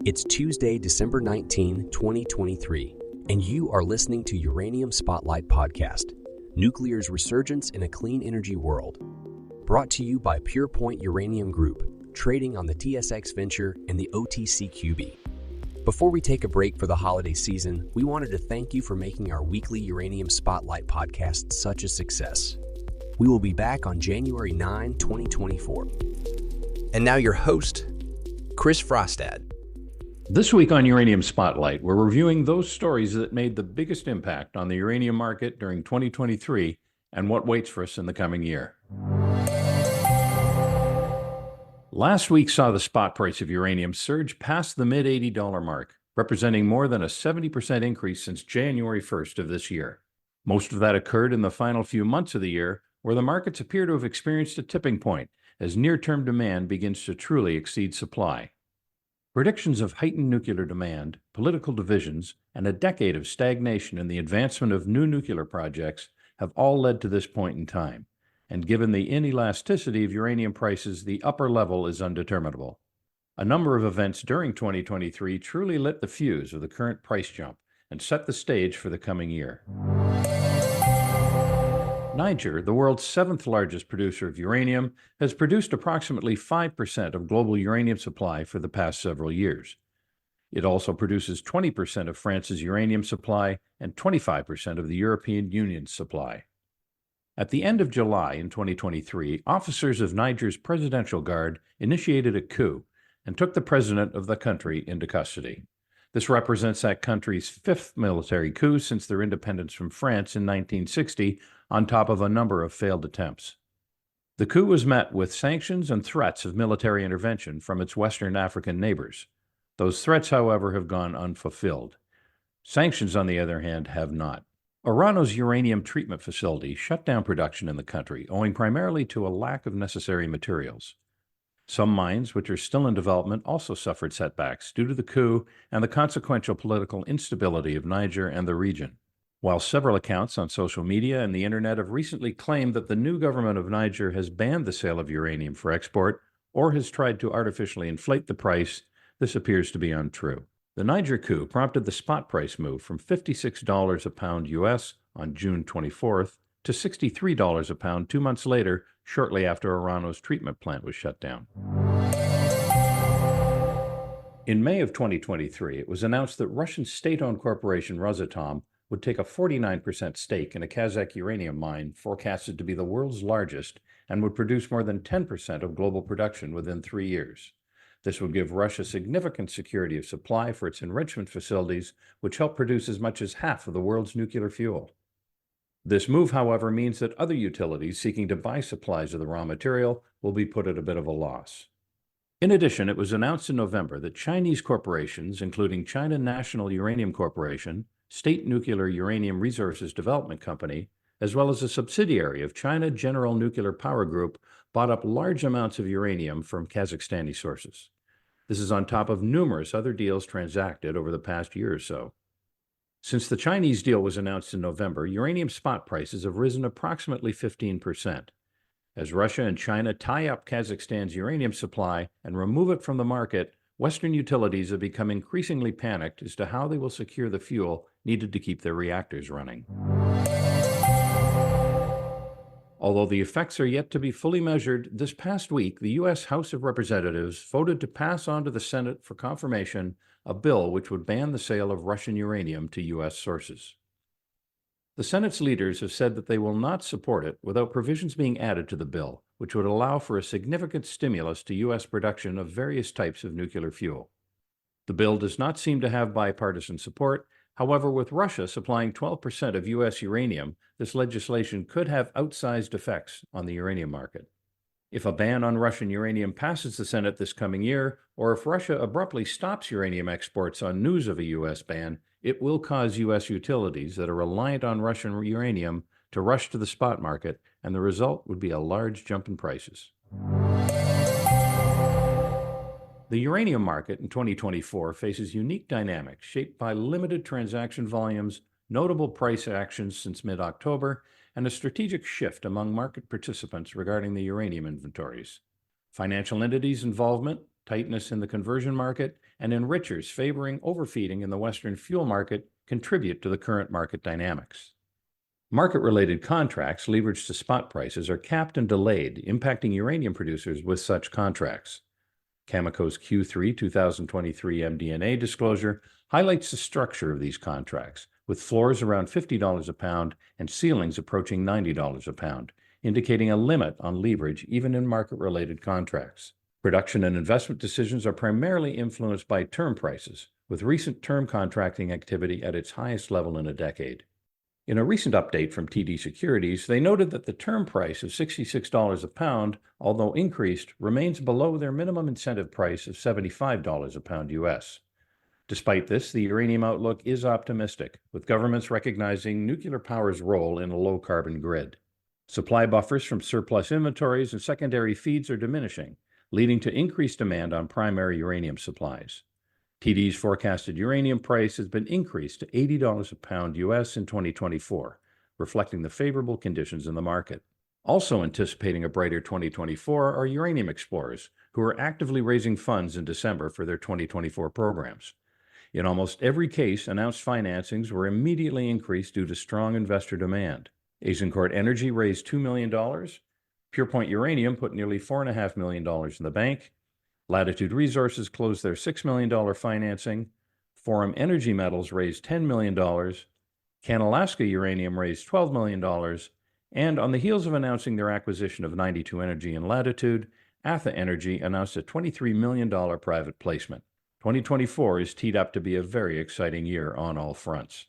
It's Tuesday, December 19, 2023, and you are listening to Uranium Spotlight Podcast, Nuclear's Resurgence in a Clean Energy World. Brought to you by PurePoint Uranium Group, trading on the TSX Venture and the OTCQB. Before we take a break for the holiday season, we wanted to thank you for making our weekly Uranium Spotlight podcast such a success. We will be back on January 9, 2024. And now your host, Chris Frostad. This week on Uranium Spotlight, we're reviewing those stories that made the biggest impact on the uranium market during 2023 and what waits for us in the coming year. Last week saw the spot price of uranium surge past the mid-$80 mark, representing more than a 70% increase since January 1st of this year. Most of that occurred in the final few months of the year, where the markets appear to have experienced a tipping point as near-term demand begins to truly exceed supply. Predictions of heightened nuclear demand, political divisions, and a decade of stagnation in the advancement of new nuclear projects have all led to this point in time, and given the inelasticity of uranium prices, the upper level is undeterminable. A number of events during 2023 truly lit the fuse of the current price jump and set the stage for the coming year. Niger, the world's seventh largest producer of uranium, has produced approximately 5% of global uranium supply for the past several years. It also produces 20% of France's uranium supply and 25% of the European Union's supply. At the end of July in 2023, officers of Niger's Presidential Guard initiated a coup and took the president of the country into custody. This represents that country's fifth military coup since their independence from France in 1960, on top of a number of failed attempts. The coup was met with sanctions and threats of military intervention from its Western African neighbors. Those threats, however, have gone unfulfilled. Sanctions, on the other hand, have not. Orano's uranium treatment facility shut down production in the country, owing primarily to a lack of necessary materials. Some mines, which are still in development, also suffered setbacks due to the coup and the consequential political instability of Niger and the region. While several accounts on social media and the internet have recently claimed that the new government of Niger has banned the sale of uranium for export or has tried to artificially inflate the price, this appears to be untrue. The Niger coup prompted the spot price move from $56 a pound US on June 24th to $63 a pound 2 months later, shortly after Orano's treatment plant was shut down. In May of 2023, it was announced that Russian state-owned corporation Rosatom would take a 49% stake in a Kazakh uranium mine forecasted to be the world's largest and would produce more than 10% of global production within 3 years. This would give Russia significant security of supply for its enrichment facilities, which help produce as much as half of the world's nuclear fuel. This move, however, means that other utilities seeking to buy supplies of the raw material will be put at a bit of a loss. In addition, it was announced in November that Chinese corporations, including China National Uranium Corporation, State Nuclear Uranium Resources Development Company, as well as a subsidiary of China General Nuclear Power Group, bought up large amounts of uranium from Kazakhstani sources. This is on top of numerous other deals transacted over the past year or so. Since the Chinese deal was announced in November, uranium spot prices have risen approximately 15%. As Russia and China tie up Kazakhstan's uranium supply and remove it from the market, Western utilities have become increasingly panicked as to how they will secure the fuel needed to keep their reactors running. Although the effects are yet to be fully measured, this past week, the U.S. House of Representatives voted to pass on to the Senate for confirmation a bill which would ban the sale of Russian uranium to U.S. sources. The Senate's leaders have said that they will not support it without provisions being added to the bill, which would allow for a significant stimulus to U.S. production of various types of nuclear fuel. The bill does not seem to have bipartisan support. However, with Russia supplying 12% of U.S. uranium, this legislation could have outsized effects on the uranium market. If a ban on Russian uranium passes the Senate this coming year, or if Russia abruptly stops uranium exports on news of a U.S. ban, it will cause U.S. utilities that are reliant on Russian uranium to rush to the spot market, and the result would be a large jump in prices. The uranium market in 2024 faces unique dynamics shaped by limited transaction volumes, notable price actions since mid-October, and a strategic shift among market participants regarding the uranium inventories. Financial entities' involvement, tightness in the conversion market, and enrichers favoring overfeeding in the Western fuel market contribute to the current market dynamics. Market-related contracts leveraged to spot prices are capped and delayed, impacting uranium producers with such contracts. Cameco's Q3 2023 MD&A disclosure highlights the structure of these contracts, with floors around $50 a pound and ceilings approaching $90 a pound, indicating a limit on leverage even in market-related contracts. Production and investment decisions are primarily influenced by term prices, with recent term contracting activity at its highest level in a decade. In a recent update from TD Securities, they noted that the term price of $66 a pound, although increased, remains below their minimum incentive price of $75 a pound US. Despite this, the uranium outlook is optimistic, with governments recognizing nuclear power's role in a low-carbon grid. Supply buffers from surplus inventories and secondary feeds are diminishing, leading to increased demand on primary uranium supplies. TD's forecasted uranium price has been increased to $80 a pound US in 2024, reflecting the favorable conditions in the market. Also anticipating a brighter 2024 are uranium explorers, who are actively raising funds in December for their 2024 programs. In almost every case, announced financings were immediately increased due to strong investor demand. Azincourt Energy raised $2 million. PurePoint Uranium put nearly $4.5 million in the bank. Latitude Resources closed their $6 million financing. Forum Energy Metals raised $10 million. Canalaska Uranium raised $12 million. And on the heels of announcing their acquisition of 92 Energy and Latitude, Atha Energy announced a $23 million private placement. 2024 is teed up to be a very exciting year on all fronts.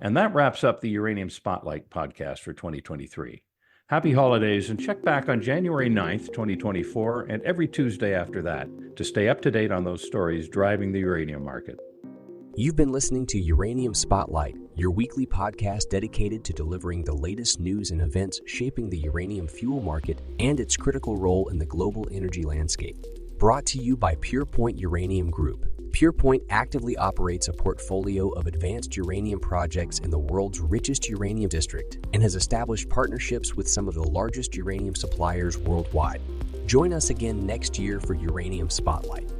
And that wraps up the Uranium Spotlight podcast for 2023. Happy holidays, and check back on January 9th, 2024, and every Tuesday after that to stay up to date on those stories driving the uranium market. You've been listening to Uranium Spotlight, your weekly podcast dedicated to delivering the latest news and events shaping the uranium fuel market and its critical role in the global energy landscape. Brought to you by PurePoint Uranium Group. PurePoint actively operates a portfolio of advanced uranium projects in the world's richest uranium district and has established partnerships with some of the largest uranium suppliers worldwide. Join us again next year for Uranium Spotlight.